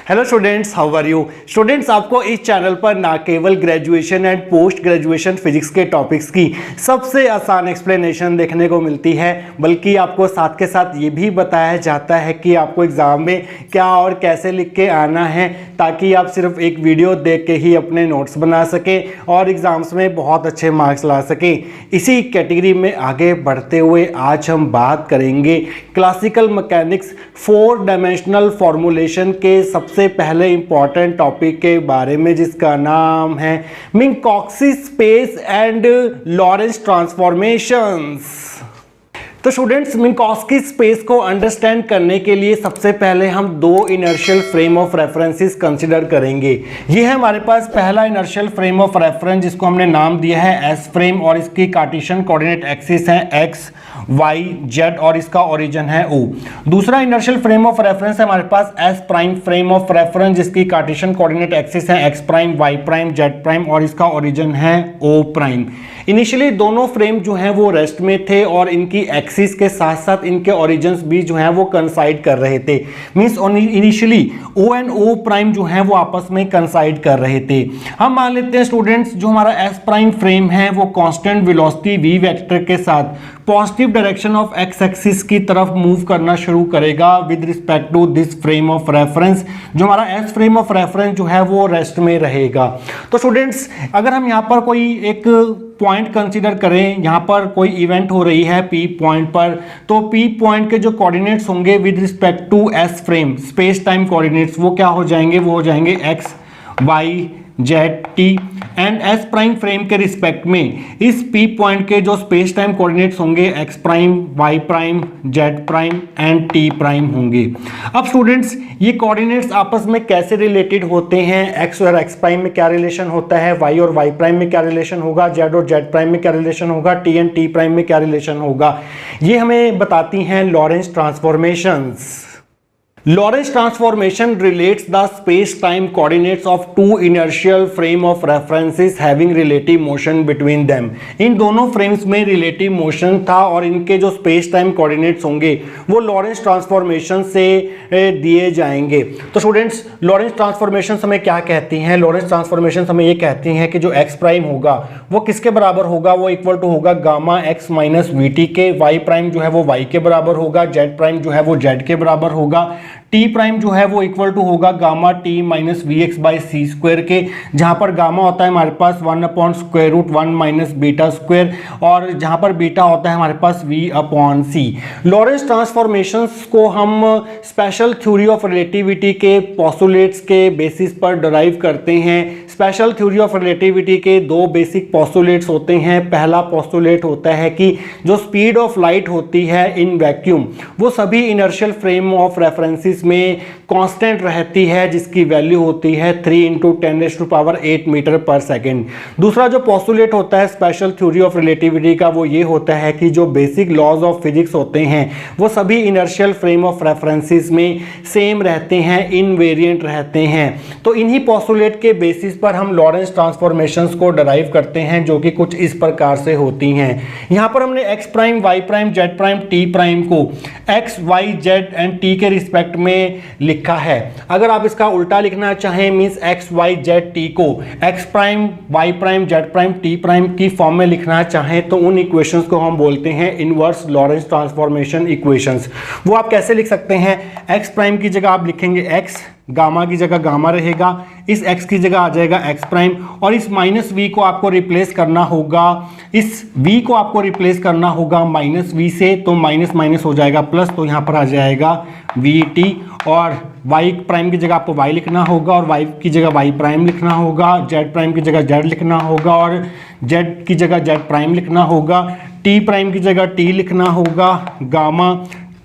Hello students, how are you students. आपको इस channel पर ना केवल graduation and post graduation physics के टॉपिक्स की सबसे आसान एक्सप्लेनेशन देखने को मिलती है, बल्कि आपको साथ के साथ ये भी बताया जाता है कि आपको एग्ज़ाम में क्या और कैसे लिख के आना है, ताकि आप सिर्फ एक वीडियो देख के ही अपने नोट्स बना सकें और एग्ज़ाम्स में बहुत अच्छे मार्क्स ला सकें। इसी कैटेगरी में आगे बढ़ते हुए आज हम बात करेंगे क्लासिकल मैकेनिक्स 4 डायमेंशनल फॉर्मूलेशन के सबसे पहले इंपॉर्टेंट टॉपिक के बारे में, जिसका नाम है मिन्कॉस्की स्पेस एंड लॉरेंस ट्रांसफॉर्मेशंस। तो स्टूडेंट्स, मिन्कॉस्की स्पेस को अंडरस्टैंड करने के लिए सबसे पहले हम दो inertial frame of references consider करेंगे। ये है हमारे पास पहला इनर्शियल फ्रेम ऑफ रेफरेंस, जिसको हमने नाम दिया है एस फ्रेम, और इसकी कार्टेशियन कोऑर्डिनेट एक्सिस है एक्स वाई जेड और इसका ओरिजिन है ओ। दूसरा इनर्शियल फ्रेम ऑफ रेफरेंस है हमारे पास S prime frame of reference, जिसकी कार्टेशियन कोऑर्डिनेट एक्सिस है X prime Y prime Z prime और इसका ओरिजिन है ओ प्राइम। इनिशियली दोनों फ्रेम जो हैं वो रेस्ट में थे और इनकी एक्सिस के साथ साथ इनके ओरिजिन्स भी जो हैं वो कंसाइड कर रहे थे। Means initially O and O prime जो हैं वो आपस में कंसाइड कर रहे थे। हम मान लेते हैं स्टूडेंट्स, जो हमारा एस प्राइम फ्रेम है वो कांस्टेंट वेलोसिटी वी वेक्टर के साथ positive direction of X axis की तरफ मूव करना शुरू करेगा with respect to this frame of reference. जो हमारा एस फ्रेम ऑफ रेफरेंस जो है वो रेस्ट में रहेगा। तो स्टूडेंट्स, अगर हम यहाँ पर कोई एक पॉइंट कंसीडर करें, यहाँ पर कोई इवेंट हो रही है पी पॉइंट पर, तो पी पॉइंट के जो कोऑर्डिनेट्स होंगे with respect to S frame space time coordinates, वो क्या हो जाएंगे, वो हो जाएंगे X Y Z T. And S prime frame के रिस्पेक्ट में इस पी पॉइंट के जो स्पेस टाइम कोऑर्डिनेट्स होंगे X prime Y prime Z prime and T prime होंगे। अब स्टूडेंट्स, ये कोऑर्डिनेट्स आपस में कैसे रिलेटेड होते हैं, एक्स और एक्स प्राइम में क्या रिलेशन होता है, वाई और वाई प्राइम में क्या रिलेशन होगा, जेड और जेड प्राइम में क्या रिलेशन होगा, टी एंड टी प्राइम में क्या रिलेशन होगा, ये हमें बताती हैं Lawrence transformations. Lorentz transformation relates the space-time coordinates of two inertial frame of references having relative motion between them। इन दोनों फ्रेम्स में रिलेटिव मोशन था और इनके जो स्पेस टाइम कोऑर्डिनेट्स होंगे वो लॉरेंस ट्रांसफॉर्मेशन से दिए जाएंगे। तो स्टूडेंट्स, लॉरेंस ट्रांसफॉर्मेशन हमें क्या कहती हैं? लॉरेंस ट्रांसफॉर्मेशन हमें ये कहती हैं कि जो एक्स प्राइम होगा वो किसके बराबर होगा, वो इक्वल टू होगा gamma x minus V T के। वाई प्राइम जो है वो वाई के बराबर होगा, जेड प्राइम जो है वो जेड के बराबर होगा, टी प्राइम जो है वो इक्वल टू होगा gamma T minus V X by C square के, जहां पर गामा होता है हमारे पास 1/√1 माइनस बीटा स्क्वायर और जहां पर बीटा होता है हमारे पास v/c। लॉरेंस ट्रांसफॉर्मेशंस को हम स्पेशल थ्योरी ऑफ रिलेटिविटी के पोस्टुलेट्स के बेसिस पर डराइव करते हैं। स्पेशल थ्योरी ऑफ रिलेटिविटी के दो बेसिक पोस्टुलेट्स होते हैं। पहला पोस्टुलेट होता है कि जो स्पीड ऑफ लाइट होती है इन वैक्यूम वो सभी इनर्शियल फ्रेम ऑफ रेफरेंसेस में कांस्टेंट रहती है, जिसकी वैल्यू होती है 3 × 10⁸ मीटर पर सेकेंड। दूसरा जो पोस्टुलेट होता है स्पेशल थ्योरी ऑफ रिलेटिविटी का, वो ये होता है कि जो बेसिक लॉज ऑफ फिजिक्स होते हैं वो सभी इनर्शियल फ्रेम ऑफ रेफरेंसेस में सेम रहते हैं, इनवेरिएंट रहते हैं। तो इन्हीं पोस्टुलेट के बेसिस पर हम लॉरेंस ट्रांसफॉर्मेशंस को डराइव करते हैं, जो कि कुछ इस प्रकार से होती हैं। यहाँ पर हमने x prime Y prime Z prime t prime को x Y z and t के रिस्पेक्ट में लिखा है। अगर आप इसका उल्टा लिखना चाहें, means x Y Z t को x prime Y prime Z prime t prime की फॉर्म में लिखना चाहें, तो उन इक्वेशंस को हम बोलते हैं इनवर्स लॉरेंस ट्रांसफॉर्मेशन इक्वेशंस। वो आप कैसे लिख सकते हैं? एक्स प्राइम की जगह आप लिखेंगे एक्स, गामा की जगह गामा रहेगा, इस x की जगह आ जाएगा x प्राइम और इस माइनस v को आपको रिप्लेस करना होगा, इस v को आपको रिप्लेस करना होगा माइनस v से, तो माइनस माइनस हो जाएगा प्लस, तो यहाँ पर आ जाएगा vt और y प्राइम की जगह आपको y लिखना होगा और y की जगह y प्राइम लिखना होगा, z प्राइम की जगह z लिखना होगा और z की जगह z प्राइम लिखना होगा, t प्राइम की जगह t लिखना होगा, गामा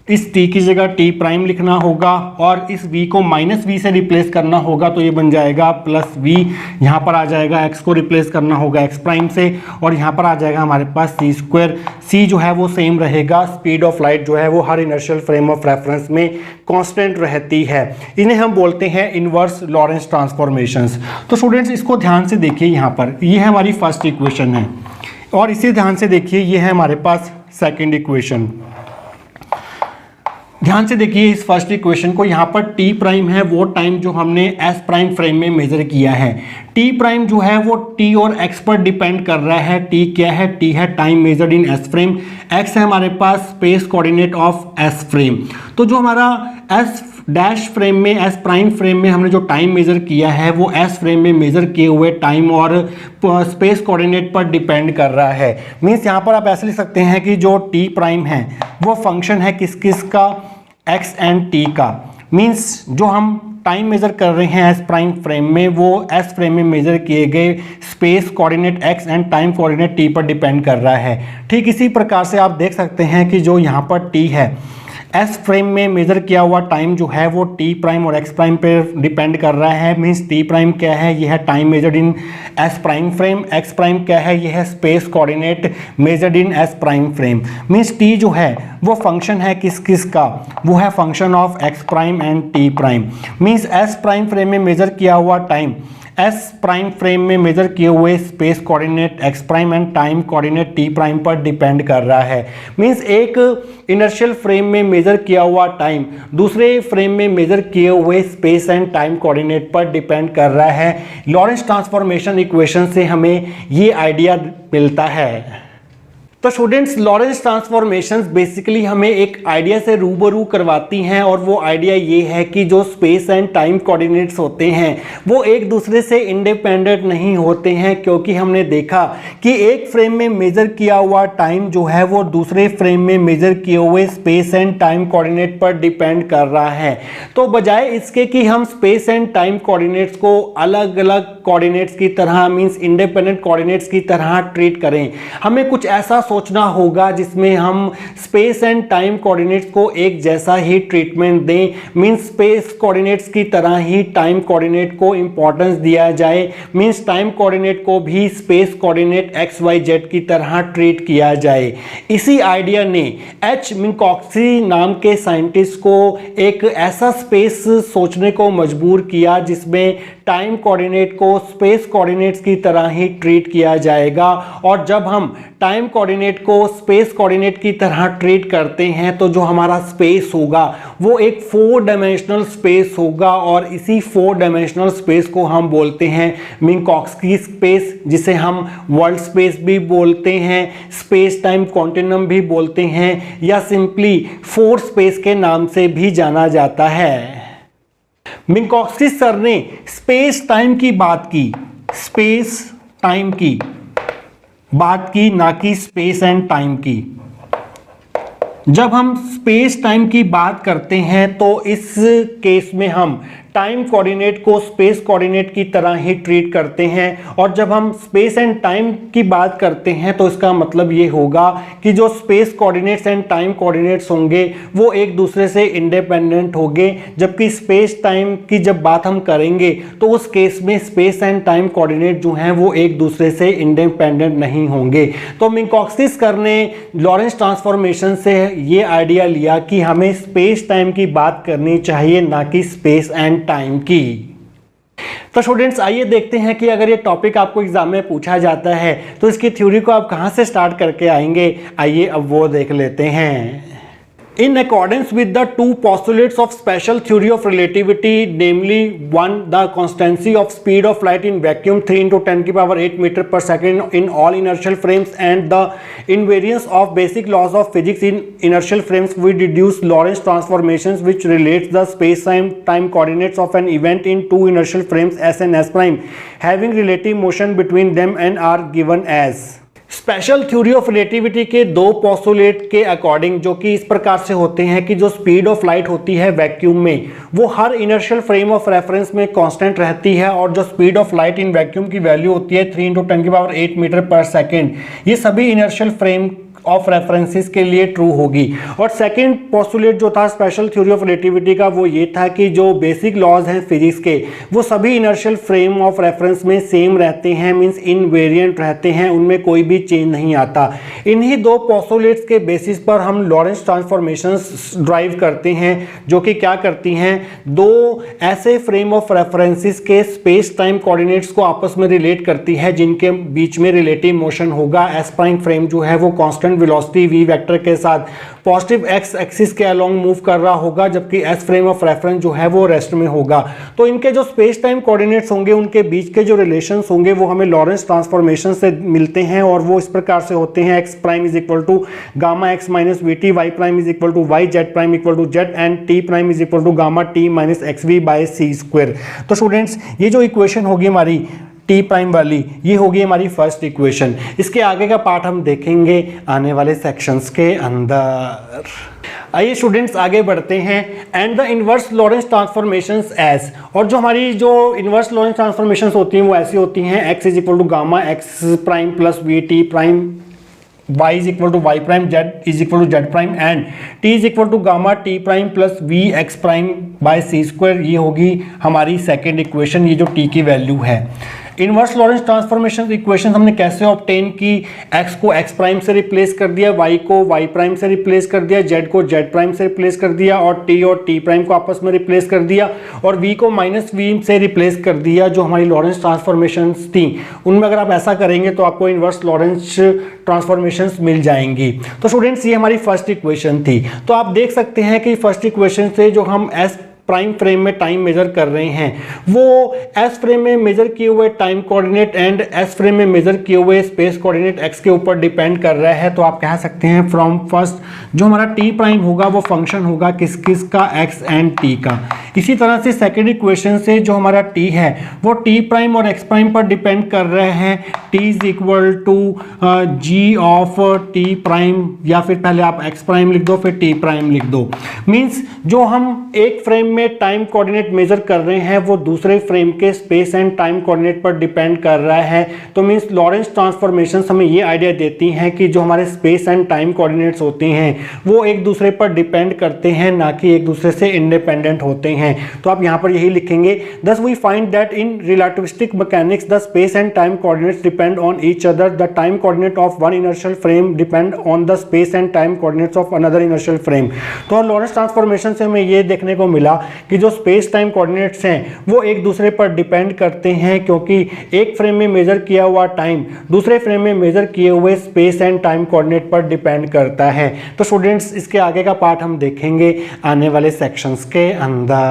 इस t की जगह t प्राइम लिखना होगा और इस v को माइनस v से रिप्लेस करना होगा, तो ये बन जाएगा प्लस v। यहाँ पर आ जाएगा x को रिप्लेस करना होगा x प्राइम से और यहाँ पर आ जाएगा हमारे पास c स्क्वायर। c जो है वो सेम रहेगा, स्पीड ऑफ लाइट जो है वो हर इनर्शियल फ्रेम ऑफ रेफरेंस में कांस्टेंट रहती है। इन्हें हम बोलते हैं इनवर्स लॉरेंस ट्रांसफॉर्मेशंस। तो स्टूडेंट्स, इसको ध्यान से देखिए, यहाँ पर ये है हमारी फर्स्ट इक्वेशन है और इसे ध्यान से देखिए, ये है हमारे पास सेकेंड इक्वेशन। ध्यान से देखिए इस फर्स्ट इक्वेशन को, यहाँ पर टी प्राइम है वो टाइम जो हमने एस प्राइम फ्रेम में मेजर किया है। टी प्राइम जो है वो टी और एक्स पर डिपेंड कर रहा है। टी क्या है? टी है time measured in S frame, x है हमारे पास space coordinate of S frame. तो जो हमारा एस डैश फ्रेम में, एस प्राइम फ्रेम में हमने जो टाइम मेजर किया है वो एस फ्रेम में मेजर किए हुए टाइम और स्पेस कोऑर्डिनेट पर डिपेंड कर रहा है। मीन्स यहाँ पर आप ऐसे लिख सकते हैं कि जो टी प्राइम है वो फंक्शन है किस किस का? एक्स एंड टी का। मीन्स जो हम टाइम मेजर कर रहे हैं एस प्राइम फ्रेम में वो एस फ्रेम में मेजर किए गए space coordinate x and time coordinate T पर डिपेंड कर रहा है। ठीक इसी प्रकार से आप देख सकते हैं कि जो यहाँ पर टी है, एस फ्रेम में मेजर किया हुआ टाइम जो है वो टी प्राइम और एक्स प्राइम पे डिपेंड कर रहा है। मीन्स टी प्राइम क्या है? यह है time measured in S prime frame. Ex prime क्या है? यह है space coordinate measured in S prime frame. Means T जो है वो फंक्शन है किस किस का? वो है function of ex prime and T prime. Means S prime frame में मेजर किया हुआ टाइम एस प्राइम फ्रेम में मेजर किए हुए space coordinate ex prime and time coordinate T prime पर डिपेंड कर रहा है। मींस एक इनर्शियल फ्रेम में मेजर किया हुआ टाइम दूसरे फ्रेम में मेजर किए हुए स्पेस एंड टाइम कोऑर्डिनेट पर डिपेंड कर रहा है। लॉरेंस ट्रांसफॉर्मेशन इक्वेशन से हमें ये आइडिया मिलता है। तो स्टूडेंट्स, लॉरेंस ट्रांसफॉर्मेशंस बेसिकली हमें एक आइडिया से रूबरू करवाती हैं और वो आइडिया ये है कि जो स्पेस एंड टाइम कोऑर्डिनेट्स होते हैं वो एक दूसरे से इंडिपेंडेंट नहीं होते हैं, क्योंकि हमने देखा कि एक फ्रेम में मेजर किया हुआ टाइम जो है वो दूसरे फ्रेम में मेजर किए हुए स्पेस एंड टाइम कोऑर्डिनेट पर डिपेंड कर रहा है। तो बजाय इसके कि हम स्पेस एंड टाइम कोऑर्डिनेट्स को अलग अलग कोऑर्डिनेट्स की तरह, मींस इंडिपेंडेंट कोऑर्डिनेट्स की तरह ट्रीट करें, हमें कुछ ऐसा सोचना होगा जिसमें हम स्पेस एंड टाइम कोऑर्डिनेट्स को एक जैसा ही ट्रीटमेंट दें। मींस स्पेस कोऑर्डिनेट्स की तरह ही टाइम कोऑर्डिनेट को इंपॉर्टेंस दिया जाए। मींस टाइम कोऑर्डिनेट को भी space coordinate x Y Z की तरह ट्रीट किया जाए। इसी आइडिया ने एच मिन्कॉक्सी नाम के साइंटिस्ट को एक ऐसा स्पेस सोचने को मजबूर किया जिसमें टाइम कोऑर्डिनेट को स्पेस कोऑर्डिनेट्स की तरह ही ट्रीट किया जाएगा। और जब हम टाइम कोऑर्डिनेट को स्पेस कोऑर्डिनेट की तरह ट्रीट करते हैं तो जो हमारा स्पेस होगा वो एक 4 डायमेंशनल स्पेस होगा, और इसी 4 डायमेंशनल स्पेस को हम बोलते हैं मिन्कॉक्सी स्पेस, जिसे हम वर्ल्ड स्पेस भी बोलते हैं, स्पेस टाइम कॉन्टिन्यूम भी बोलते हैं, या सिंपली 4 स्पेस के नाम से भी जाना जाता है। मिन्कॉक्सी सर ने स्पेस टाइम की बात की, स्पेस टाइम की बात की, ना कि स्पेस एंड टाइम की। जब हम स्पेस टाइम की बात करते हैं तो इस केस में हम टाइम कोऑर्डिनेट को स्पेस कोऑर्डिनेट की तरह ही ट्रीट करते हैं, और जब हम स्पेस एंड टाइम की बात करते हैं तो इसका मतलब ये होगा कि जो space coordinates and time coordinates होंगे वो एक दूसरे से इंडिपेंडेंट होंगे। जबकि स्पेस टाइम की जब बात हम करेंगे तो उस केस में स्पेस एंड टाइम कोऑर्डिनेट जो हैं वो एक दूसरे से इंडिपेंडेंट नहीं होंगे। तो मिन्कॉक्सी सर ने लॉरेंस ट्रांसफॉर्मेशन से ये आइडिया लिया कि हमें स्पेस टाइम की बात करनी चाहिए, ना कि स्पेस एंड टाइम की। तो स्टूडेंट्स, आइए देखते हैं कि अगर ये टॉपिक आपको एग्जाम में पूछा जाता है तो इसकी थ्योरी को आप कहां से स्टार्ट करके आएंगे। आइए अब वो देख लेते हैं। In accordance with the two postulates of special theory of relativity, namely one, the constancy of speed of light in vacuum 3 × 10⁸ meter per second in all inertial frames, and the invariance of basic laws of physics in inertial frames, we deduce Lorentz transformations which relates the space-time coordinates of an event in two inertial frames S and S prime having relative motion between them and are given as। Special theory of relativity के दो postulate के according, जो कि इस प्रकार से होते हैं कि जो स्पीड ऑफ लाइट होती है वैक्यूम में वो हर इनर्शियल फ्रेम ऑफ रेफरेंस में कांस्टेंट रहती है, और जो speed of light in vacuum की वैल्यू होती है 3 × 10⁸ मीटर पर सेकेंड, ये सभी इनर्शियल फ्रेम ऑफ रेफरेंसेस के लिए ट्रू होगी। और सेकंड पोस्टुलेट जो था स्पेशल थ्योरी ऑफ रिलेटिविटी का वो ये था कि जो बेसिक लॉज हैं फिजिक्स के वो सभी इनर्शियल फ्रेम ऑफ रेफरेंस में सेम रहते हैं, मींस इनवेरिएंट रहते हैं, उनमें कोई भी चेंज नहीं आता। इन्हीं दो पोस्टुलेट्स के बेसिस पर हम लॉरेंस ट्रांसफॉर्मेशंस ड्राइव करते हैं, जो कि क्या करती हैं, दो ऐसे फ्रेम ऑफ रेफरेंसेस के स्पेस टाइम कोऑर्डिनेट्स को आपस में रिलेट करती है जिनके बीच में रिलेटिव मोशन होगा। एस प्राइम फ्रेम जो है वो constant given velocity v vector के साथ पॉजिटिव x एक्सिस के अलोंग मूव कर रहा होगा, जबकि s फ्रेम ऑफ रेफरेंस जो है वो रेस्ट में होगा। तो इनके जो स्पेस टाइम कोऑर्डिनेट्स होंगे, उनके बीच के जो रिलेशंस होंगे वो हमें लॉरेंस ट्रांसफॉर्मेशन से मिलते हैं, और वो इस प्रकार से होते हैं: x prime is equal to gamma x minus V T, Y prime is equal to Y, Z prime equal to Z, and T prime is equal to gamma T minus X V by C square. तो students, ये जो equation होगी हमारी T prime वाली, ये होगी हमारी first equation. इसके आगे का पार्ट हम देखेंगे आने वाले सेक्शंस के अंदर। आइए स्टूडेंट्स आगे बढ़ते हैं। And the inverse Lorentz transformations as, और जो हमारी जो इनवर्स लॉरेंस ट्रांसफॉर्मेशंस होती हैं वो ऐसी होती हैं: x is equal to gamma X prime plus V T prime, y is equal to Y prime, z is equal to Z prime, and t is equal to gamma T prime plus V X prime by C square. ये होगी हमारी second equation, ये जो t की value है। Inverse Lorentz transformation equation हमने कैसे obtain की? x को x प्राइम से रिप्लेस कर दिया, y को y प्राइम से रिप्लेस कर दिया, z को z प्राइम से रिप्लेस कर दिया, और t प्राइम को आपस में रिप्लेस कर दिया, और v को माइनस v से रिप्लेस कर दिया। जो हमारी लॉरेंस ट्रांसफॉर्मेशंस थी उनमें अगर आप ऐसा करेंगे तो आपको इनवर्स लॉरेंस ट्रांसफॉर्मेशंस मिल जाएंगी। तो स्टूडेंट्स, ये हमारी फर्स्ट इक्वेशन थी। तो आप देख सकते हैं कि फर्स्ट इक्वेशन से जो हम s प्राइम फ्रेम में टाइम मेजर कर रहे हैं वो एस फ्रेम में मेजर किए हुए time coordinate and S frame में मेजर किए हुए स्पेस कोऑर्डिनेट एक्स के ऊपर डिपेंड कर रहा है। तो आप कह सकते हैं फ्रॉम फर्स्ट जो हमारा टी प्राइम होगा वो फंक्शन होगा किस किस का, एक्स एंड टी का। इसी तरह से सेकेंड इक्वेशन से जो हमारा टी है वो टी प्राइम और एक्स प्राइम पर डिपेंड कर रहे हैं। T is equal to G of T prime, या फिर पहले आप एक्स प्राइम लिख दो फिर टी प्राइम लिख दो। मीन्स जो हम एक फ्रेम में टाइम कोऑर्डिनेट मेजर कर रहे हैं वो दूसरे फ्रेम के स्पेस एंड टाइम कोऑर्डिनेट पर डिपेंड कर रहा है। तो मींस लॉरेंस ट्रांसफॉर्मेशंस हमें ये आइडिया देती हैं कि जो हमारे स्पेस एंड टाइम कोऑर्डिनेट्स होते हैं वो एक दूसरे पर डिपेंड करते हैं, ना कि एक दूसरे से इंडिपेंडेंट होते हैं। तो आप यहाँ पर यही लिखेंगे, thus we find that in relativistic mechanics the space and time coordinates depend on each other. The time coordinate of one inertial frame depend on the space and time coordinates of another inertial frame. तो Lorentz transformation से हमें ये देखने को मिला कि जो space time coordinates हैं वो एक दूसरे पर डिपेंड करते हैं, क्योंकि एक फ्रेम में मेजर किया हुआ टाइम दूसरे फ्रेम में मेजर किए हुए स्पेस एंड टाइम कोऑर्डिनेट पर डिपेंड करता है। तो स्टूडेंट्स, इसके आगे का पार्ट हम देखेंगे आने वाले सेक्शंस के अंदर।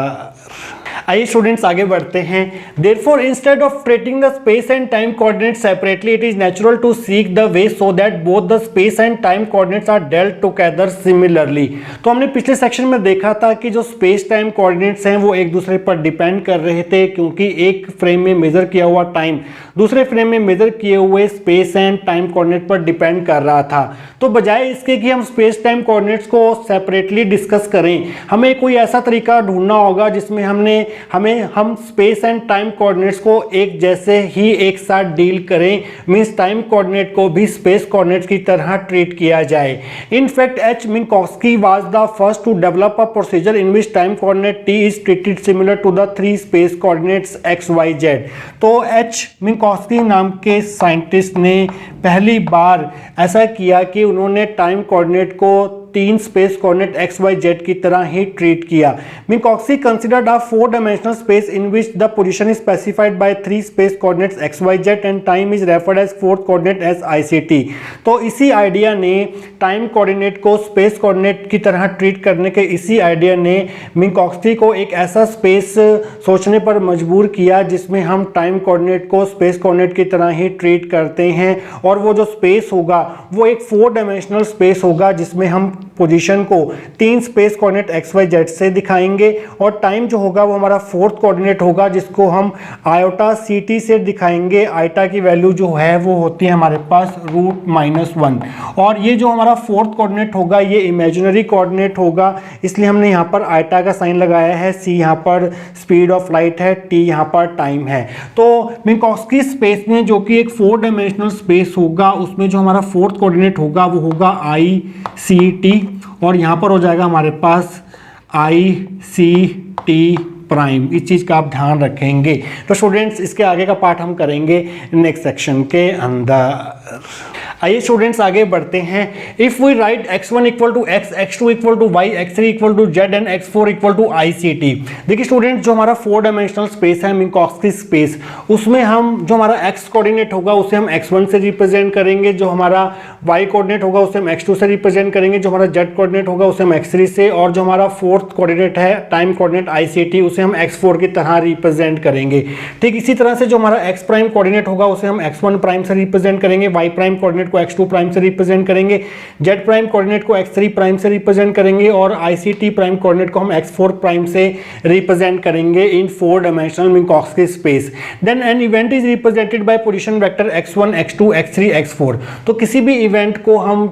आइए स्टूडेंट्स आगे बढ़ते हैं। Therefore, instead of treating the space and time coordinates separately, it is natural to seek the way so that both the space and time coordinates are dealt together similarly. तो हमने पिछले section में देखा था कि जो स्पेस टाइम कोऑर्डिनेट्स हैं वो एक दूसरे पर डिपेंड कर रहे थे, क्योंकि एक फ्रेम में मेजर किया हुआ टाइम दूसरे फ्रेम में मेजर किए हुए स्पेस एंड टाइम कोऑर्डिनेट पर डिपेंड कर रहा था। तो बजाय इसके कि हम स्पेस टाइम कोऑर्डिनेट्स को सेपरेटली डिस्कस करें, हमें कोई ऐसा तरीका ढूंढना होगा जिसमें हम स्पेस एंड टाइम कोऑर्डिनेट्स को एक जैसे ही एक साथ डील करें। मींस टाइम कोऑर्डिनेट को भी स्पेस कोऑर्डिनेट्स की तरह ट्रीट किया जाए। In fact H Minkowski was the first to develop a procedure in which time coordinate t is treated similar to the three space coordinates x Y z. तो H Minkowski नाम के scientist ने पहली बार ऐसा किया कि उन्होंने टाइम कोऑर्डिनेट को तीन space coordinate x Y Z की तरह ही ट्रीट किया। Minkowski considered a 4-dimensional space in which the position is specified by 3 space coordinates x y z and time is referred as fourth coordinate as ICT। तो इसी idea ने time coordinate को space coordinate की तरह treat करने के इसी idea ने मिन्कोव्स्की को एक ऐसा स्पेस सोचने पर मजबूर किया जिसमें हम टाइम कोऑर्डिनेट को स्पेस कोऑर्डिनेट की तरह ही ट्रीट करते हैं, और वो जो स्पेस होगा वो एक 4-dimensional स्पेस होगा जिसमें हम पोजीशन को तीन space coordinate x Y Z से दिखाएंगे, और टाइम जो होगा वो हमारा फोर्थ कोऑर्डिनेट होगा जिसको हम आयोटा सी टी से दिखाएंगे। आयोटा की वैल्यू जो है वो होती है हमारे पास √-1, और ये जो हमारा फोर्थ कोऑर्डिनेट होगा ये इमेजिनरी कोऑर्डिनेट होगा, इसलिए हमने यहाँ पर आयोटा का साइन लगाया है। सी यहाँ पर स्पीड ऑफ लाइट है, टी यहाँ पर टाइम है। तो मिन्कोव्स्की स्पेस में जो कि एक 4-dimensional स्पेस होगा उसमें जो हमारा फोर्थ कोऑर्डिनेट होगा वो होगा ICT, और यहाँ पर हो जाएगा हमारे पास ICT प्राइम। इस चीज़ का आप ध्यान रखेंगे। तो स्टूडेंट्स, इसके आगे का पार्ट हम करेंगे नेक्स्ट सेक्शन के अंदर। आइए स्टूडेंट्स आगे बढ़ते हैं। If we write x1 equal to x, x2 equal to y, x3 equal to z and x4 equal to ICT। देखिए स्टूडेंट, जो हमारा 4 डायमेंशनल स्पेस है मिन्कॉव्स्की स्पेस, उसमें हम जो हमारा x कोऑर्डिनेट होगा उसे हम x1 से रिप्रेजेंट करेंगे, जो हमारा y कोऑर्डिनेट होगा उसे हम x2 से रिप्रेजेंट करेंगे, जो हमारा z कोऑर्डिनेट होगा उसे हम x3 से, और जो हमारा फोर्थ कोऑर्डिनेट है टाइम कोऑर्डिनेट ICT उसे हम x4 की तरह रिप्रेजेंट करेंगे। ठीक इसी तरह से जो हमारा x प्राइम कोऑर्डिनेट होगा उसे हम x1 प्राइम से रिप्रेजेंट करेंगे, y प्राइम कोऑर्डिनेट को x2 प्राइम से रिप्रेजेंट करेंगे, z प्राइम कोऑर्डिनेट को x3 प्राइम से रिप्रेजेंट करेंगे और ICT प्राइम कोऑर्डिनेट को हम x4 प्राइम से रिप्रेजेंट करेंगे in 4 dimensional Minkowski space. Then an event is represented by position vector x1 x2 x3 x4। तो किसी भी इवेंट को हम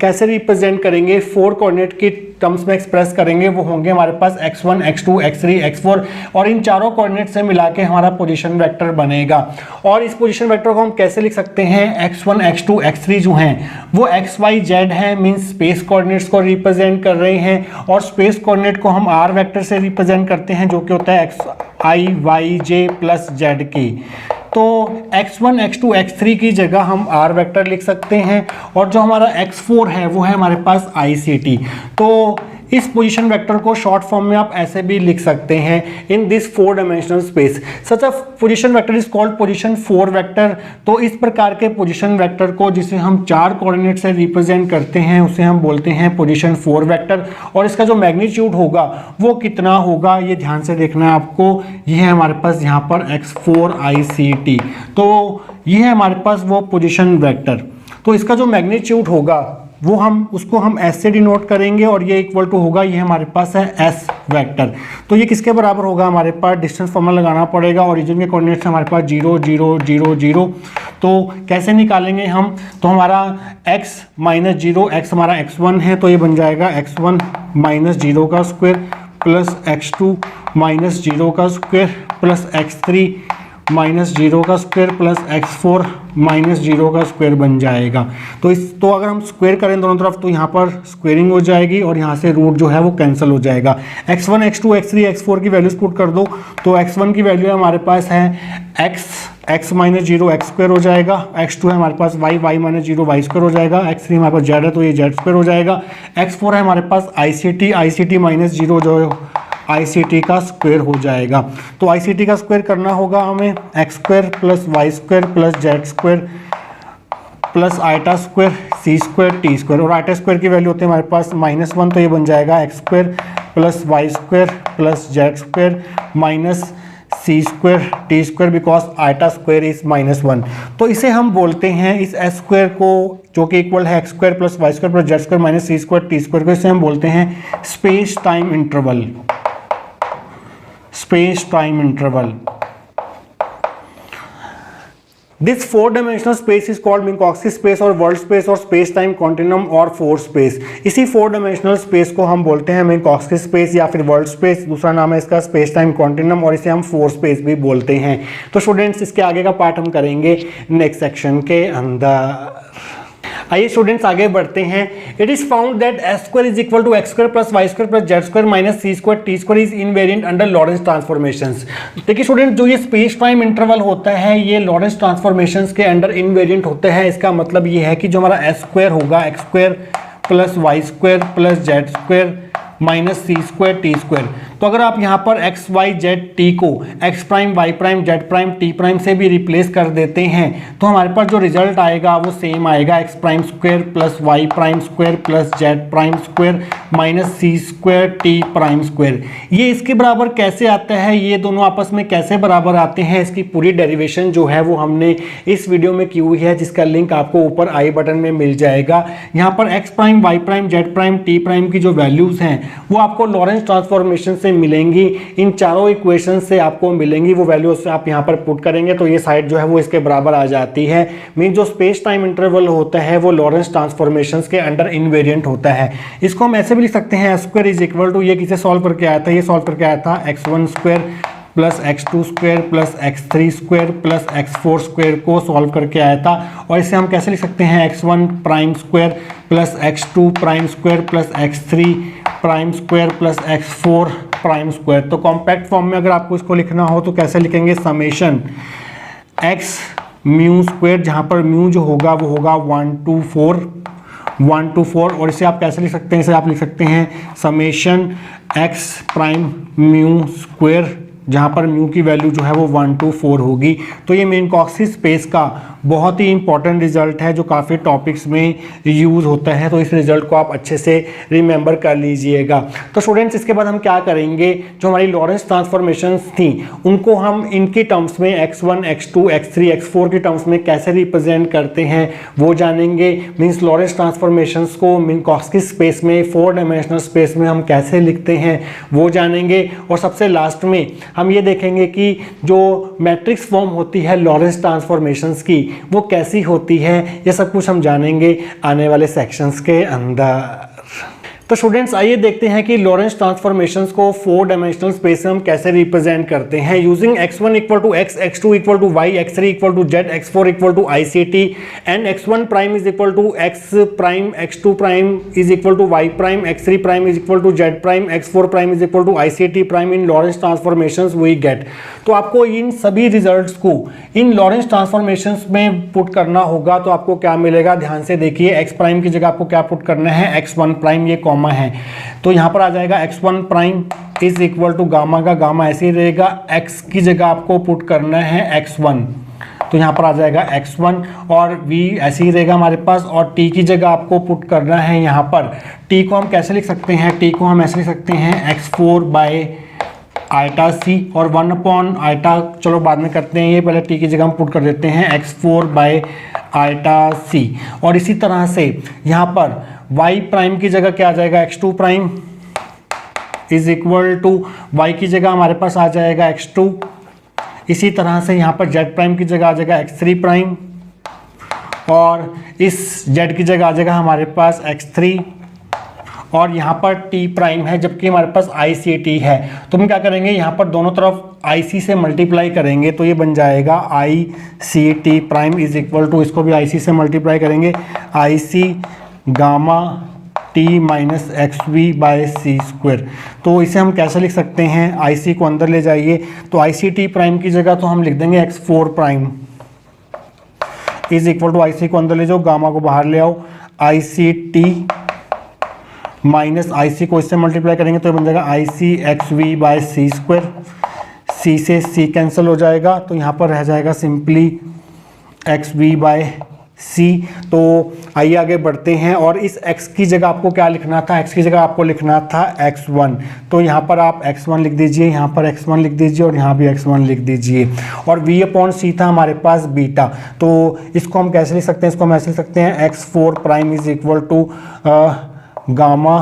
कैसे रिप्रेजेंट करेंगे, 4 कोऑर्डिनेट की टर्म्स में एक्सप्रेस करेंगे, वो होंगे हमारे पास x1 x2 x3 x4 और इन चारों कोऑर्डिनेट से मिला के हमारा पोजीशन वेक्टर बनेगा। और इस पोजीशन वेक्टर को हम कैसे लिख सकते हैं, x1 x2 x3 जो हैं वो x y z है, मींस स्पेस कोऑर्डिनेट्स को रिप्रेजेंट कर रहे हैं, और स्पेस कोऑर्डिनेट को हम r वेक्टर से रिप्रेजेंट करते हैं जो कि होता है x i y j plus z की। तो x1 x2 x3 की जगह हम r वेक्टर लिख सकते हैं, और जो हमारा x4 है वो है हमारे पास ICT। तो इस पोजीशन वेक्टर को शॉर्ट फॉर्म में आप ऐसे भी लिख सकते हैं, in this 4 dimensional space such a position vector is called position 4 vector. तो इस प्रकार के पोजीशन वेक्टर को जिसे हम 4 कोऑर्डिनेट से रिप्रेजेंट करते हैं उसे हम बोलते हैं पोजीशन 4 वेक्टर। और इसका जो मैग्नीट्यूड होगा वो कितना होगा ये ध्यान से देखना है आपको। ये है हमारे पास यहाँ पर x4 ICT, तो ये है हमारे पास वो पोजीशन वेक्टर। तो इसका जो मैग्नीट्यूड होगा वो उसको हम s से डिनोट करेंगे, और ये इक्वल टू होगा, ये हमारे पास है s वेक्टर। तो ये किसके बराबर होगा, हमारे पास डिस्टेंस फॉर्मूला लगाना पड़ेगा, ओरिजिन के कोऑर्डिनेट्स हमारे पास 0 0 0 0। तो कैसे निकालेंगे हम, तो हमारा x माइनस 0, x हमारा x1 है तो ये बन जाएगा x1 माइनस 0 का स्क्वायर प्लस x2 माइनस 0 का स्क्वायर प्लस x3 माइनस 0 का स्क्वायर प्लस x4 माइनस 0 का स्क्वायर बन जाएगा। तो अगर हम स्क्वायर करें दोनों तरफ तो यहाँ पर स्क्वेयरिंग हो जाएगी और यहाँ से रूट जो है वो कैंसिल हो जाएगा। x1 x2 x3 x4 की वैल्यूज पुट कर दो, तो x1 की वैल्यू हमारे पास है x माइनस 0 x स्क्वायर हो जाएगा, x2 है हमारे पास y माइनस 0 y स्क्वायर हो जाएगा, x3 हमारे पास z है तो ये z स्क्वायर हो जाएगा, x4 है हमारे पास ICT माइनस 0 जो ICT का स्क्वायर हो जाएगा। तो ICT का स्क्वायर करना होगा हमें, x square plus y square plus z square plus iota square c square t square, और आइटा स्क्वायर की वैल्यू होती है हमारे पास -1, तो ये बन जाएगा x square plus y square plus z square minus c square t square, because iota square is -1। तो इसे हम बोलते हैं, इस s स्क्वायर को जो कि इक्वल है x square plus y square plus z square minus c square t square को, इसे हम बोलते हैं space time interval. Space time interval. This 4 dimensional space is called Minkowski space और वर्ल्ड स्पेस और स्पेस टाइम कॉन्टिन्यूम और 4 space. इसी 4 dimensional space को हम बोलते हैं मिन्कॉव्स्की स्पेस या फिर वर्ल्ड स्पेस, दूसरा नाम है इसका स्पेस टाइम कॉन्टिन्यूम, और इसे हम 4 स्पेस भी बोलते हैं। तो स्टूडेंट्स इसके आगे का पार्ट हम करेंगे नेक्स्ट सेक्शन के अंदर। आइए स्टूडेंट्स आगे बढ़ते हैं। It is found that s square is equal to x square plus y square plus z square minus c square t square is invariant under Lorentz transformations. देखिए student, जो ये space time interval होता है ये Lorentz transformations के under invariant होता है। इसका मतलब ये है कि जो हमारा s स्क्वायर होगा x square plus y square plus z square minus c square t square, तो अगर आप यहाँ पर x y z t को x prime y prime z prime t prime से भी रिप्लेस कर देते हैं तो हमारे पास जो रिजल्ट आएगा वो सेम आएगा, x prime square plus y prime square plus z prime square minus c square t prime square. ये इसके बराबर कैसे आता है, ये दोनों आपस में कैसे बराबर आते हैं, इसकी पूरी डेरिवेशन जो है वो हमने इस वीडियो में की हुई है, जिसका लिंक आपको ऊपर आई बटन में मिल जाएगा। यहाँ पर x prime y prime z prime t prime की जो वैल्यूज हैं वो आपको लॉरेंस ट्रांसफॉर्मेशन से मिलेंगी, इन चारों इक्वेशन से आपको मिलेंगी। वो वैल्यूज आप यहाँ पर पुट करेंगे तो ये साइड जो है वो इसके बराबर आ जाती है। मीन जो स्पेस टाइम इंटरवल होता है वो लॉरेंस ट्रांसफॉर्मेशंस के अंडर इनवेरिएंट होता है। इसको हम ऐसे भी लिख सकते हैं, स्क्वायर इज इक्वल टू, ये किसे सॉल्व करके आया था, ये सॉल्व करके आया था x1 square plus x2 square plus x3 square plus x4 square को सॉल्व करके आया था। और इसे हम कैसे लिख सकते हैं, x1 prime square plus x2 prime square plus x3 prime square plus x4 prime square. तो कॉम्पैक्ट फॉर्म में अगर आपको इसको लिखना हो तो कैसे लिखेंगे, समेशन x म्यू स्क्वायर, जहाँ पर म्यू जो होगा वो होगा 1 to 4 और इसे आप कैसे लिख सकते हैं, इसे आप लिख सकते हैं summation ex prime mu square, जहाँ पर म्यू की वैल्यू जो है वो 1 to 4 होगी। तो ये मिन्कॉस्की स्पेस का बहुत ही इंपॉर्टेंट रिजल्ट है जो काफ़ी टॉपिक्स में यूज़ होता है, तो इस रिजल्ट को आप अच्छे से रिमेंबर कर लीजिएगा। तो स्टूडेंट्स इसके बाद हम क्या करेंगे, जो हमारी लॉरेंस ट्रांसफॉर्मेशंस थी उनको हम इनकी टर्म्स में x1 x2 x3 x4 की टर्म्स में कैसे रिप्रेजेंट करते हैं वो जानेंगे। मीन्स लॉरेंस ट्रांसफॉर्मेशंस को मिन्कॉस्की स्पेस में 4 डायमेंशनल स्पेस में हम कैसे लिखते हैं वो जानेंगे। और सबसे लास्ट में हम ये देखेंगे कि जो मैट्रिक्स फॉर्म होती है लॉरेंस ट्रांसफॉर्मेशंस की वो कैसी होती है, ये सब कुछ हम जानेंगे आने वाले सेक्शंस के अंदर। तो स्टूडेंट्स आइए देखते हैं कि लॉरेंस ट्रांसफॉर्मेशंस को 4 डायमेंशनल स्पेस में हम कैसे रिप्रेजेंट करते हैं। Using x1 equal to x, x2 equal to y, x3 equal to z, x4 equal to ICT and x1 prime is equal to x prime, x2 prime is equal to y prime, x3 prime is equal to z prime, x4 prime is equal to ICT prime in Lorentz transformations we get. तो आपको इन सभी results को इन Lorentz transformations में put करना होगा। तो आपको क्या मिलेगा, ध्यान से देखिए, x प्राइम की जगह आपको क्या पुट करना है, x1 प्राइम, ये कॉमा है तो यहाँ पर आ जाएगा x1 prime is equal to gamma का गामा ऐसे ही रहेगा, x की जगह आपको पुट करना है x1 तो यहाँ पर आ जाएगा x1 और v ऐसे ही रहेगा हमारे पास, और t की जगह आपको पुट करना है यहाँ पर, t को हम कैसे लिख सकते हैं, t को हम ऐसे लिख सकते हैं x4 बाय आइटा c और 1 अपॉन आइटा, चलो बाद में करते हैं, ये पहले t की जगह हम पुट कर देते हैं x4 बाय आइटा c। और इसी तरह से यहाँ पर y प्राइम की जगह क्या आ जाएगा, x2 prime is equal to y की जगह हमारे पास आ जाएगा x2। इसी तरह से यहाँ पर z प्राइम की जगह आ जाएगा x3 प्राइम और इस z की जगह आ जाएगा हमारे पास x3 और यहाँ पर t प्राइम है जबकि हमारे पास ICT है। तो हम क्या करेंगे, यहाँ पर दोनों तरफ IC से मल्टीप्लाई करेंगे तो ये बन जाएगा ICT prime is equal to, इसको भी IC से मल्टीप्लाई करेंगे, IC gamma t minus XV by C square. तो इसे हम कैसे लिख सकते हैं, IC को अंदर ले जाइए तो ICT प्राइम की जगह तो हम लिख देंगे x4 prime is equal to, IC को अंदर ले जाओ, गामा को बाहर ले आओ, ICT माइनस IC को इससे मल्टीप्लाई करेंगे तो ये बन जाएगा IC XV by C square, C से C कैंसिल हो जाएगा तो यहाँ पर रह जाएगा सिंपली XV बाय C। तो आइए आगे बढ़ते हैं और इस x की जगह आपको क्या लिखना था, x की जगह आपको लिखना था x1, तो यहाँ पर आप x1 लिख दीजिए, यहाँ पर x1 लिख दीजिए और यहाँ भी x1 लिख दीजिए। और v अपॉन c था हमारे पास बीटा, तो इसको हम कैसे लिख सकते हैं, इसको हम ऐसे लिख सकते हैं x4 prime is equal to gamma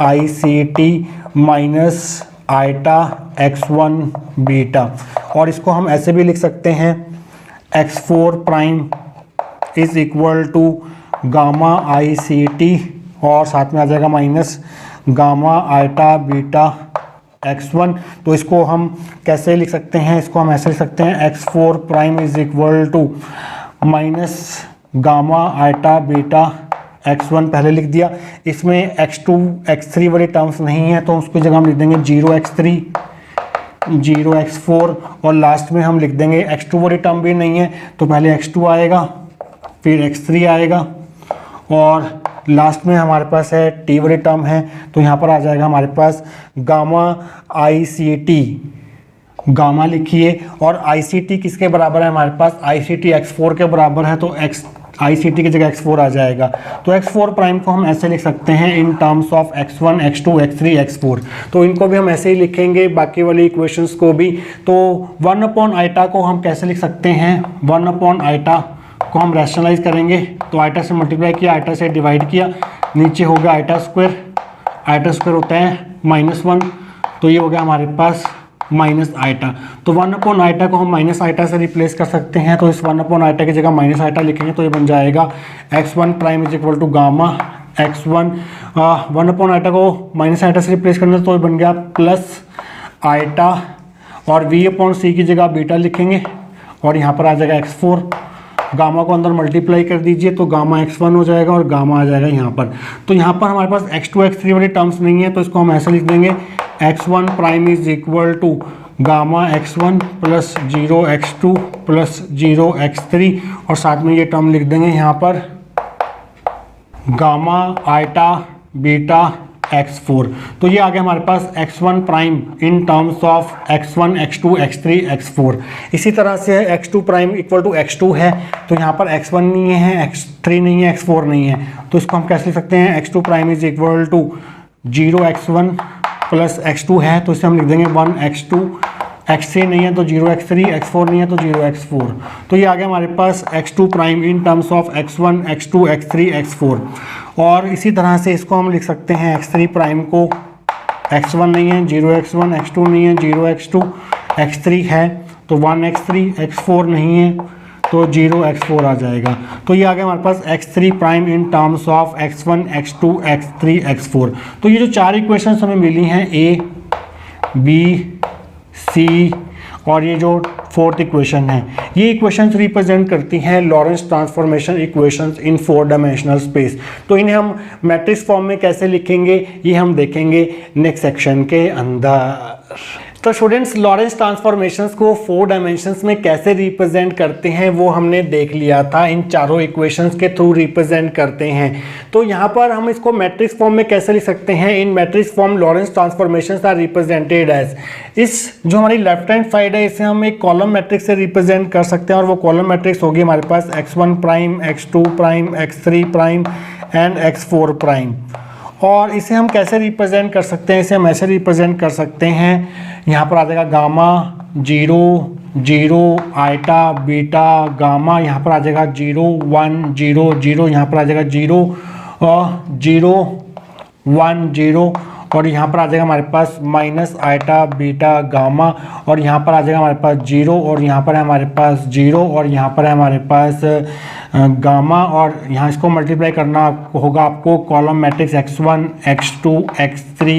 ICT minus iota x1 beta, और इसको हम ऐसे भी लिख सकते हैं x4 prime is equal to gamma ICT और साथ में आ जाएगा minus gamma iota beta x1। तो इसको हम कैसे लिख सकते हैं, इसको हम ऐसे लिख सकते हैं x4 prime is equal to minus gamma iota beta x1 पहले लिख दिया। इसमें x2 x3 वाली टर्म्स नहीं है तो उसकी जगह हम लिख देंगे 0x3 0x4 और लास्ट में हम लिख देंगे x2 वाली टर्म भी नहीं है तो पहले x2 आएगा फिर x3 आएगा और लास्ट में हमारे पास है t वाली टर्म है तो यहाँ पर आ जाएगा हमारे पास गामा ICT, गामा लिखिए और ICT किसके बराबर है हमारे पास, ICT x4 के बराबर है तो ICT की जगह x4 आ जाएगा। तो x4 प्राइम को हम ऐसे लिख सकते हैं in terms of x1 x2 x3 x4, तो इनको भी हम ऐसे ही लिखेंगे बाकी वाली इक्वेशंस को भी। तो 1 अपॉन आइटा को हम कैसे लिख सकते हैं, 1 अपॉन आइटा को हम रैशनलाइज करेंगे तो आइटा से मल्टीप्लाई किया, आइटा से डिवाइड किया, नीचे हो गया आइटा स्क्वायर होता है -1 तो ये हो गया हमारे पास माइनस आइटा। तो 1 अपॉन आइटा को हम माइनस आइटा से रिप्लेस कर सकते हैं तो इस 1 अपॉन आइटा की जगह माइनस आइटा लिखेंगे तो ये बन जाएगा x1 prime is equal to gamma x1। 1 upon iota को माइनस आइटा से रिप्लेस करना तो ये बन गया प्लस आइटा और v अपॉन c की जगह बीटा लिखेंगे और यहाँ पर आ जाएगा x4, गामा को अंदर मल्टीप्लाई कर दीजिए तो गामा x1 हो जाएगा और गामा आ जाएगा यहाँ पर। तो यहाँ पर हमारे पास x2 x3 वाली टर्म्स नहीं है तो इसको हम ऐसे लिख देंगे x1 prime is equal to gamma x1 plus 0x2 plus 0x3 और साथ में ये टर्म लिख देंगे यहाँ पर गामा आइटा बीटा x4। तो ये आ गया हमारे पास x1 prime in terms of x1 x2 x3 x4। इसी तरह से x2 prime equal to x2 है, तो यहाँ पर x1 नहीं है, x3 नहीं है, x4 नहीं है, तो इसको हम कैसे लिख सकते हैं, x2 prime is equal to 0x1 plus x2 है, तो इसे हम लिख देंगे 1x2, x3 नहीं है तो 0x3, x4 नहीं है तो 0x4। तो ये आ गया हमारे पास x2 prime in terms of x1 x2 x3 x4। और इसी तरह से इसको हम लिख सकते हैं x3 प्राइम को, x1 नहीं है 0x1, x2 नहीं है 0x2, x3 है तो 1x3, x4 नहीं है तो 0x4 आ जाएगा। तो ये आ गया हमारे पास x3 prime in terms of x1 x2 x3 x4। तो ये जो चार इक्वेशंस हमें मिली हैं A, B, C और ये जो फोर्थ इक्वेशन है, ये इक्वेशंस रिप्रेजेंट करती हैं लॉरेंस ट्रांसफॉर्मेशन इक्वेशंस इन 4 डायमेंशनल स्पेस। तो इन्हें हम मैट्रिक्स फॉर्म में कैसे लिखेंगे ये हम देखेंगे नेक्स्ट सेक्शन के अंदर। तो स्टूडेंट्स, लॉरेंस ट्रांसफॉर्मेशंस को 4 डायमेंशंस में कैसे रिप्रेजेंट करते हैं वो हमने देख लिया था, इन चारों इक्वेशंस के थ्रू रिप्रेजेंट करते हैं। तो यहाँ पर हम इसको मैट्रिक्स फॉर्म में कैसे लिख सकते हैं, in matrix form Lorentz transformations are represented as, इस जो हमारी लेफ्ट हैंड साइड है इसे हम एक कॉलम मैट्रिक्स से रिप्रेजेंट कर सकते हैं और वो कॉलम मैट्रिक्स होगी हमारे पास x1 prime, x2 prime, x3 prime and x4 prime. और इसे हम कैसे रिप्रेजेंट कर सकते हैं, इसे हम ऐसे रिप्रेजेंट कर सकते हैं, यहाँ पर आ जाएगा गामा 0 0 आइटा बीटा गामा, यहाँ पर आ जाएगा 0 1 0 0, यहाँ पर आ जाएगा 0 0 1 0 और यहाँ पर आ जाएगा हमारे पास माइनस आइटा बीटा गामा और यहाँ पर आ जाएगा हमारे पास 0 और यहाँ पर है हमारे पास 0 और यहाँ पर है हमारे पास गामा और यहाँ इसको मल्टीप्लाई करना होगा आपको column matrix x1 x2 x3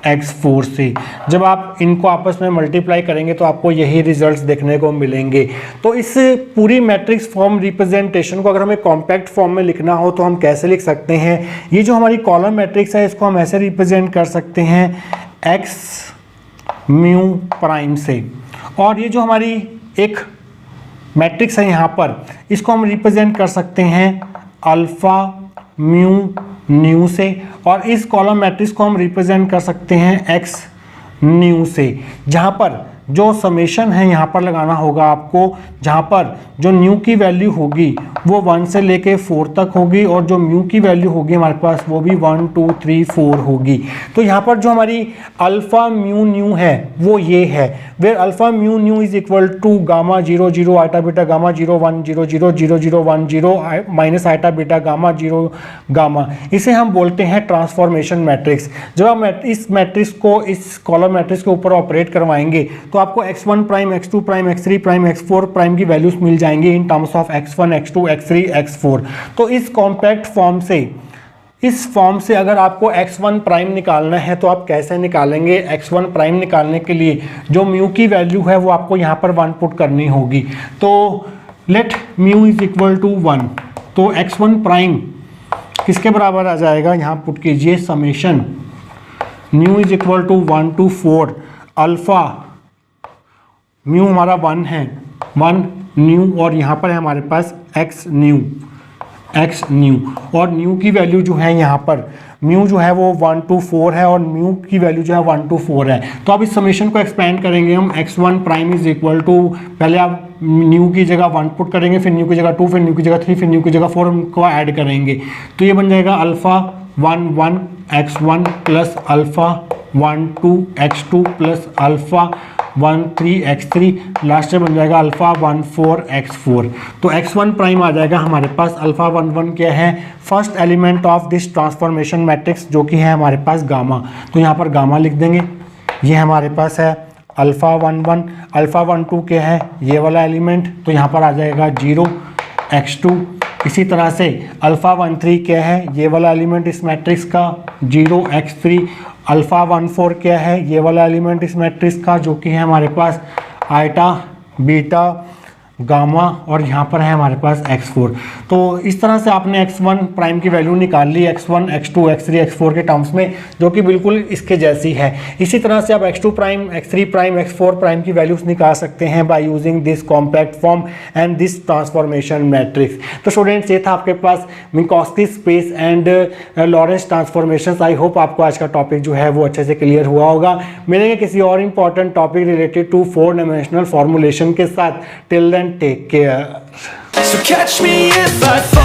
x4 से। जब आप इनको आपस में मल्टीप्लाई करेंगे तो आपको यही रिजल्ट्स देखने को मिलेंगे। तो इस पूरी मैट्रिक्स फॉर्म रिप्रेजेंटेशन को अगर हमें कॉम्पैक्ट फॉर्म में लिखना हो तो हम कैसे लिख सकते हैं, ये जो हमारी कॉलम मैट्रिक्स है इसको हम ऐसे रिप्रेजेंट कर सकते हैं x म्यू प्राइम से, और ये जो हमारी एक मैट्रिक्स है यहाँ पर इसको हम रिप्रेजेंट कर सकते हैं अल्फा म्यू न्यू से, और इस कॉलम मैट्रिक्स को हम रिप्रेजेंट कर सकते हैं एक्स न्यू से, जहाँ पर जो समेशन है यहाँ पर लगाना होगा आपको, जहाँ पर जो न्यू की वैल्यू होगी वो 1 से लेके 4 तक होगी और जो म्यू की वैल्यू होगी हमारे पास वो भी 1 2 3 4 होगी। तो यहाँ पर जो हमारी अल्फ़ा म्यू न्यू है वो ये है, where alpha mu nu is equal to gamma 0 0 iota beta gamma 0 1 0 0 0 0 1 0 minus iota beta gamma 0 gamma. इसे हम बोलते हैं ट्रांसफॉर्मेशन मैट्रिक्स। जब आप इस मैट्रिक्स को इस कॉलम मैट्रिक्स के ऊपर ऑपरेट करवाएंगे तो आपको x1 prime, x2 prime, x3 prime, x4 prime की वैल्यूज मिल जाएंगी in terms of x1 x2 x3 x4। तो इस कॉम्पैक्ट फॉर्म से, इस फॉर्म से अगर आपको x1 प्राइम निकालना है तो आप कैसे निकालेंगे, x1 प्राइम निकालने के लिए जो म्यू की वैल्यू है वो आपको यहाँ पर 1 पुट करनी होगी। तो let mu is equal to 1, तो x1 प्राइम किसके बराबर आ जाएगा, यहाँ पुट कीजिए summation mu is equal to 1 to 4 alpha mu हमारा 1 है, 1 न्यू और यहाँ पर है हमारे पास x न्यू और न्यू की वैल्यू जो है यहाँ पर म्यू जो है वो 1 to 4 है और म्यू की वैल्यू जो है 1 to 4 है। तो अब इस समेशन को एक्सपेंड करेंगे हम, x1 prime is equal to, पहले आप न्यू की जगह 1 पुट करेंगे, फिर न्यू की जगह 2, फिर न्यू की जगह 3, फिर न्यू की जगह 4 को ऐड करेंगे। तो ये बन जाएगा alpha 1 1 x1 plus alpha 1 2 x2 plus alpha 1 3 x3, last में बन जाएगा अल्फ़ा 1 4 x4। तो x1 प्राइम आ जाएगा हमारे पास, अल्फ़ा 1 1 क्या है, first element of this transformation matrix जो कि है हमारे पास गामा। तो यहाँ पर गामा लिख देंगे, ये हमारे पास है अल्फ़ा 1 1, अल्फ़ा 1 2 क्या है ये वाला एलिमेंट, तो यहाँ पर आ जाएगा 0 x2। इसी तरह से अल्फ़ा 1 3 क्या है ये वाला एलिमेंट इस मैट्रिक्स का 0 x3, अल्फ़ा 1 4 क्या है ये वाला एलिमेंट इस मैट्रिक्स का जो कि है हमारे पास आइटा बीटा गामा और यहाँ पर है हमारे पास x4। तो इस तरह से आपने x1 प्राइम की वैल्यू निकाल ली x1, x2, x3, x4 के टर्म्स में, जो कि बिल्कुल इसके जैसी है। इसी तरह से आप x2 prime, x3 prime, x4 prime की वैल्यूज निकाल सकते हैं by using this compact form and this transformation matrix. तो स्टूडेंट्स, ये था आपके पास Minkowski space and Lorentz transformations. I hope आपको आज का टॉपिक जो है वो अच्छे से क्लियर हुआ होगा। मिलेंगे किसी और important topic related to 4 dimensional formulation के साथ। Till then take care. So catch me if I fall.